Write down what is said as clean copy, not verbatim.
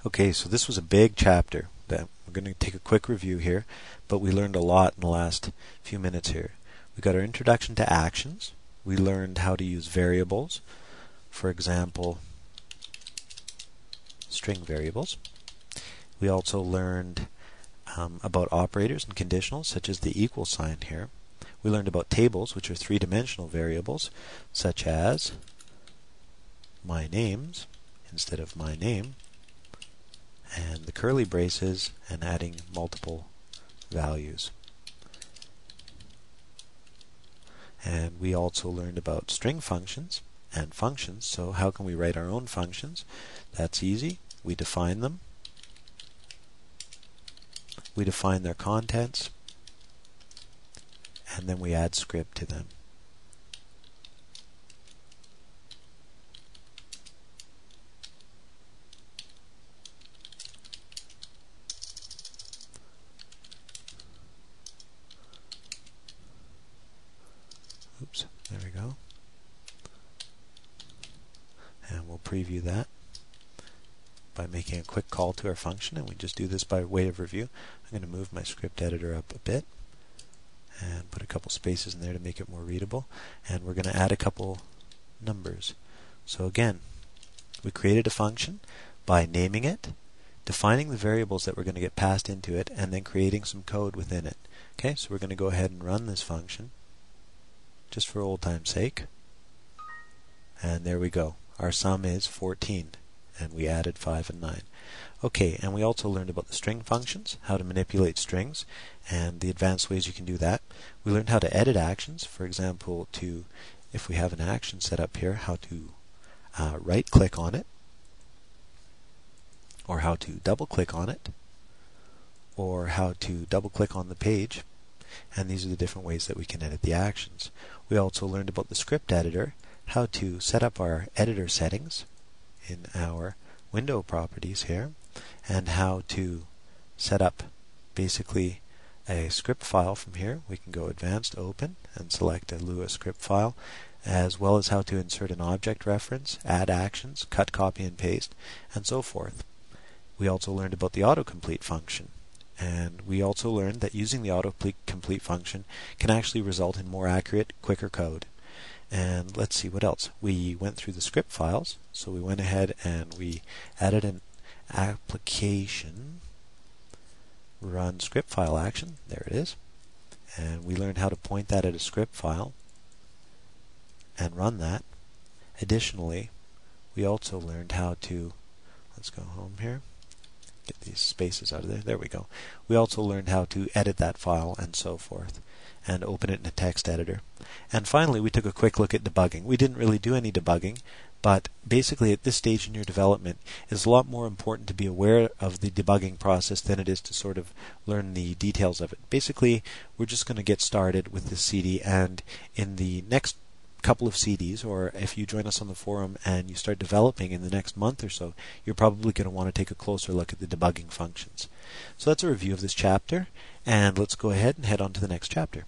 Okay, so this was a big chapter that we're going to take a quick review here, but we learned a lot in the last few minutes here. We got our introduction to actions. We learned how to use variables, for example, string variables. We also learned about operators and conditionals, such as the equal sign here. We learned about tables, which are three-dimensional variables, such as my names instead of my name, and the curly braces, and adding multiple values. And we also learned about string functions and functions. So how can we write our own functions? That's easy. We define them. We define their contents, and then we add script to them. Oops, there we go. And we'll preview that by making a quick call to our function, and we just do this by way of review. I'm going to move my script editor up a bit and put a couple spaces in there to make it more readable, and we're going to add a couple numbers. So again, we created a function by naming it, defining the variables that we're going to get passed into it, and then creating some code within it. Okay, so we're going to go ahead and run this function just for old time's sake, and there we go. Our sum is 14, and we added 5 and 9. Okay, and we also learned about the string functions, how to manipulate strings, and the advanced ways you can do that. We learned how to edit actions, for example, if we have an action set up here, how to right-click on it, or how to double-click on it, or how to double-click on the page, and these are the different ways that we can edit the actions. We also learned about the script editor, how to set up our editor settings in our window properties here, and how to set up basically a script file from here. We can go Advanced, Open, and select a Lua script file, as well as how to insert an object reference, add actions, cut, copy, and paste, and so forth. We also learned about the autocomplete function, and we also learned that using the autocomplete function can actually result in more accurate, quicker code. And let's see what else. We went through the script files, so we went ahead and we added an application run script file action. There it is. And we learned how to point that at a script file and run that. Additionally, we also learned how to, let's go home here, get these spaces out of there. There we go. We also learned how to edit that file and so forth, and open it in a text editor. And finally, we took a quick look at debugging. We didn't really do any debugging, but basically at this stage in your development, it's a lot more important to be aware of the debugging process than it is to sort of learn the details of it. Basically, we're just going to get started with this CD, and in the next couple of CDs, or if you join us on the forum and you start developing in the next month or so, you're probably going to want to take a closer look at the debugging functions. So that's a review of this chapter, and let's go ahead and head on to the next chapter.